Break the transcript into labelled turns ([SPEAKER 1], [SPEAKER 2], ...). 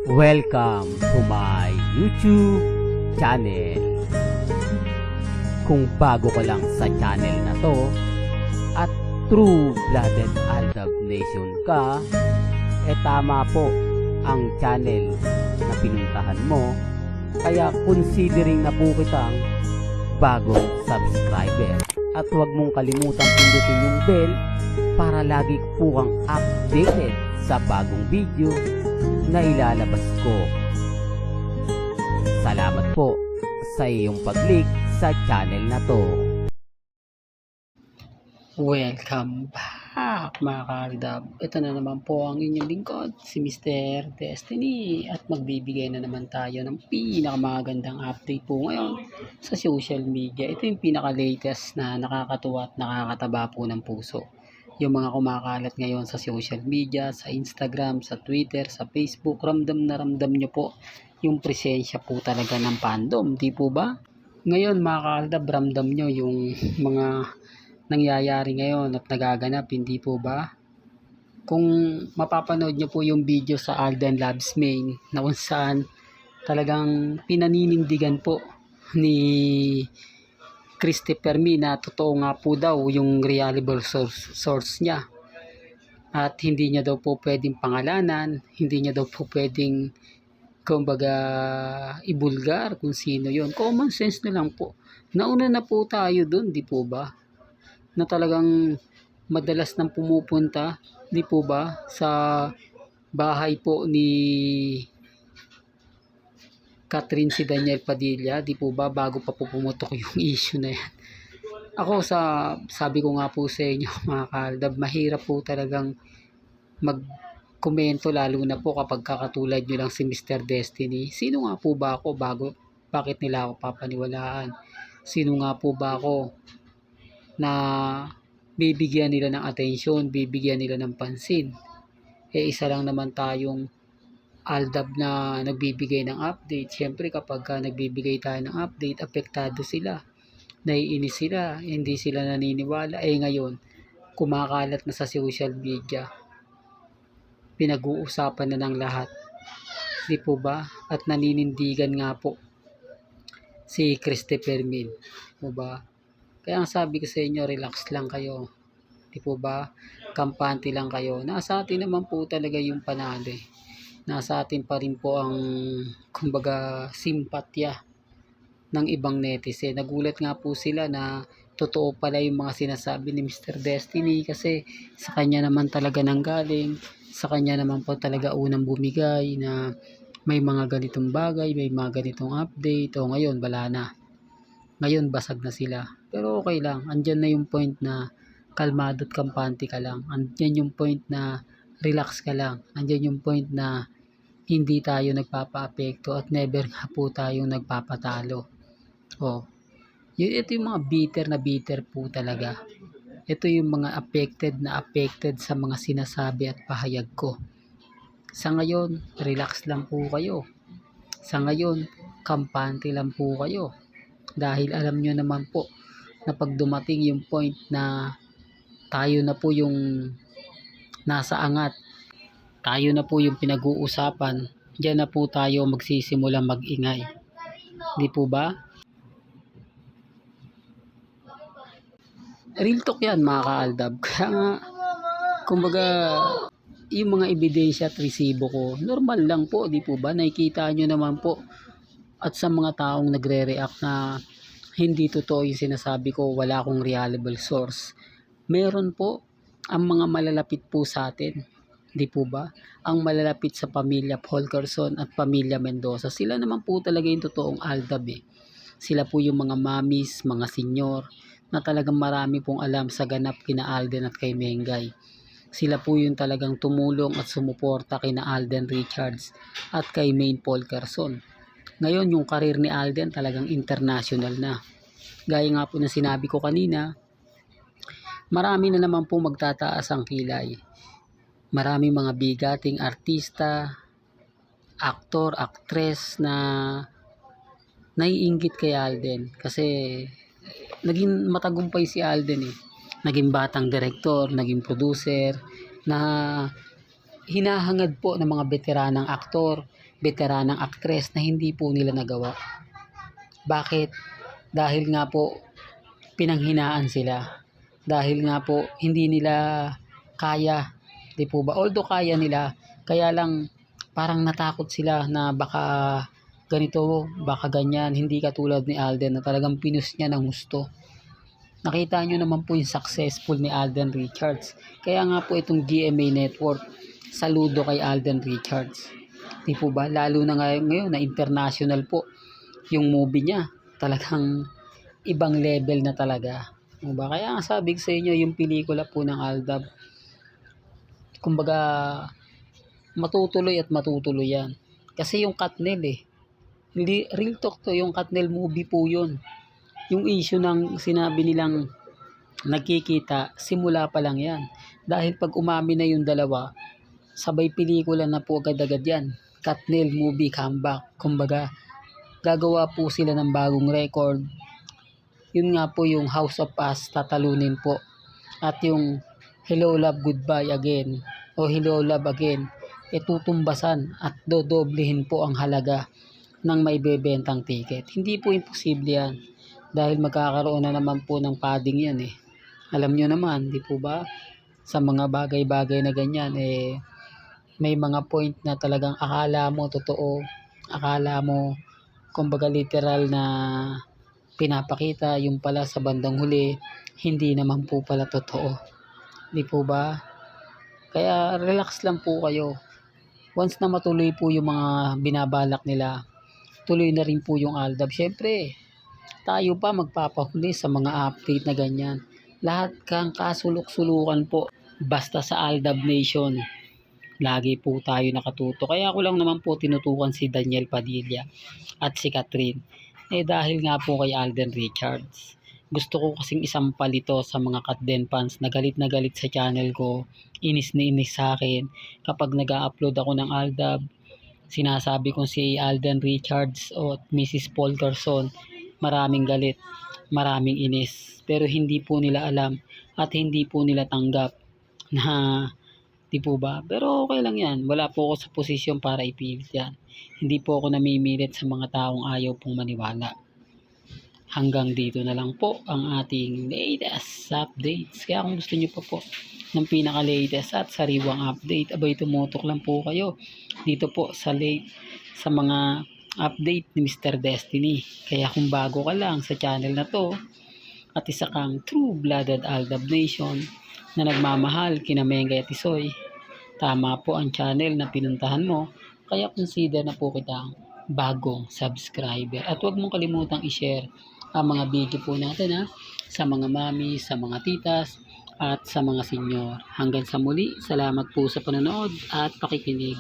[SPEAKER 1] Welcome to my YouTube channel. Kung bago ka lang sa channel na to at true-blooded Aldab Nation ka, tama po ang channel na pinuntahan mo. Kaya considering na po kitang bagong subscriber. At huwag mong kalimutan pindutin yung bell para lagi po kang updated sa bagong video na ilalabas ko. Salamat po sa iyong pag-click sa channel na to.
[SPEAKER 2] Welcome back mga kaaldab. Ito na naman po ang inyong lingkod, si Mr. Destiny, at magbibigay na naman tayo ng pinakamagandang update po ngayon sa social media. Ito yung pinaka-latest na nakakatuwa at nakakataba po ng puso. Yung mga kumakalat ngayon sa social media, sa Instagram, sa Twitter, sa Facebook, ramdam na ramdam nyo po yung presensya po talaga ng fandom, di po ba? Ngayon mga kaaldab, ramdam nyo yung mga nangyayari ngayon at nagaganap, hindi po ba? Kung mapapanood nyo po yung video sa Alden Labs main na kung saan talagang pinaninindigan po ni Christopher Mi na totoo nga po daw yung reliable source niya, at hindi niya daw po pwedeng pangalanan, hindi niya daw po pwedeng kumbaga ibulgar kung sino yon. Common sense na lang po. Nauna na po tayo dun, di po ba? Na talagang madalas nang pumupunta, di po ba, sa bahay po ni Catherine si Daniel Padilla, di po ba, bago pa po pumutok yung issue na yan. Ako sabi ko nga po sa inyo mga kaaldab, mahirap po talagang magkomento, lalo na po kapag kakatulad nyo lang si Mr. Destiny. Sino nga po ba ako bakit nila ako papaniwalaan? Sino nga po ba ako na bibigyan nila ng atensyon, bibigyan nila ng pansin? Isa lang naman tayong Aldab na nagbibigay ng update. Siyempre kapag nagbibigay tayo ng update, apektado sila, naiinis sila, hindi sila naniniwala. Ngayon kumakalat na sa social media, pinag-uusapan na ng lahat, di po ba? At naninindigan nga po si Christopher Mi, di po ba? Kaya ang sabi ko sa inyo, relax lang kayo. Di po ba? Kampante lang kayo. Nasa atin naman po talaga yung panalo. Nasa atin pa rin po ang kumbaga simpatya ng ibang netizen. Nagulat nga po sila na totoo pala yung mga sinasabi ni Mr. Destiny, kasi sa kanya naman talaga nanggaling. Sa kanya naman po talaga unang bumigay na may mga ganitong bagay, may mga ganitong update. Ngayon wala na. Ngayon basag na sila. Pero okay lang, andyan na yung point na kalmado at kampante ka lang. Andyan yung point na relax ka lang. Andyan yung point na hindi tayo nagpapa-apekto at never nga po tayong nagpapatalo. Ito yung mga bitter po talaga. Ito yung mga affected sa mga sinasabi at pahayag ko. Sa ngayon, relax lang po kayo. Sa ngayon, kampante lang po kayo. Dahil alam nyo naman po na pag dumating yung point na tayo na po yung nasa angat, tayo na po yung pinag-uusapan, diyan na po tayo magsisimula mag-ingay. Di po ba? Real talk yan mga kaaldab. Kaya nga, kumbaga, yung mga ebidensya at resibo ko, normal lang po, di po ba? Nakikita nyo naman po. At sa mga taong nagre-react na hindi totoo yung sinasabi ko, wala akong reliable source, meron po ang mga malalapit po sa atin, di po ba? Ang malalapit sa pamilya Polcarson at pamilya Mendoza, sila naman po talaga yung totoong Aldab. Sila po yung mga mamis, mga senyor na talagang marami pong alam sa ganap kina Alden at kay Mengay. Sila po yung talagang tumulong at sumuporta kina Alden Richards at kay Maine Polcarson. Ngayon yung karir ni Alden talagang international na. Gaya nga po na sinabi ko kanina, marami na naman po magtataas ang kilay. Marami mga bigating artista, aktor, aktres na naiinggit kay Alden kasi naging matagumpay si Alden. Naging batang direktor, naging producer, na hinahangad po ng mga veteranang aktor, veteranang aktres na hindi po nila nagawa. Bakit? Dahil nga po pinanghinaan sila. Dahil nga po hindi nila kaya, di po ba? Although kaya nila, kaya lang parang natakot sila na baka ganito, baka ganyan. Hindi katulad ni Alden na talagang pinus niya ng gusto. Nakita nyo naman po yung successful ni Alden Richards. Kaya nga po itong GMA Network, saludo kay Alden Richards. Di po ba? Lalo na ngayon na international po yung movie niya. Talagang ibang level na talaga. Diba? Kaya nga sabi ko sa inyo, yung pelikula po ng Aldab, kumbaga, matutuloy at matutuloy yan. Kasi yung Katnil hindi, real talk to, yung Katnil movie po yun. Yung issue ng sinabi nilang nagkikita, simula pa lang yan. Dahil pag umami na yung dalawa, sabay pelikula na po agad-agad yan. Katnil movie comeback. Kumbaga, gagawa po sila ng bagong record. Yun nga po yung House of Us tatalunin po. At yung Hello Love Goodbye Again o Hello Love Again tutumbasan at dodoblehin po ang halaga ng may bebentang ticket. Hindi po imposible yan dahil magkakaroon na naman po ng padding yan Alam nyo naman, di po ba? Sa mga bagay-bagay na ganyan may mga point na talagang akala mo totoo, akala mo kumbaga literal na pinapakita, yung pala sa bandang huli hindi naman po pala totoo, di po ba? Kaya relax lang po kayo. Once na matuloy po yung mga binabalak nila, tuloy na rin po yung Aldab. Syempre tayo pa magpapahuli sa mga update na ganyan. Lahat kang kasulok-sulukan po basta sa Aldab Nation, lagi po tayo nakatuto. Kaya ako lang naman po tinutukan si Daniel Padilla at si Catherine dahil nga po kay Alden Richards. Gusto ko kasing isampal ito sa mga Katden fans na galit sa channel ko, inis na inis sa akin kapag nag-upload ako ng Aldab. Sinasabi kong si Alden Richards o Mrs. Paul Carson, maraming galit, maraming inis, pero hindi po nila alam at hindi po nila tanggap na, di po ba? Pero okay lang yan, wala po ako sa posisyon para ipilit yan. Hindi po ako namimilit sa mga taong ayaw pong maniwala. Hanggang dito na lang po ang ating latest updates. Kaya kung gusto nyo pa po ng pinaka-latest at sariwang update, abay tumutok lang po kayo dito po sa mga update ni Mr. Destiny. Kaya kung bago ka lang sa channel na to at isa kang true-blooded Aldab Nation na nagmamahal kina Mengay at Isoy, tama po ang channel na pinuntahan mo. Kaya consider na po kitang bagong subscriber. At huwag mong kalimutang i-share ang mga video po natin sa mga mami, sa mga titas, at sa mga senyor. Hanggang sa muli, salamat po sa panonood at pakikinig.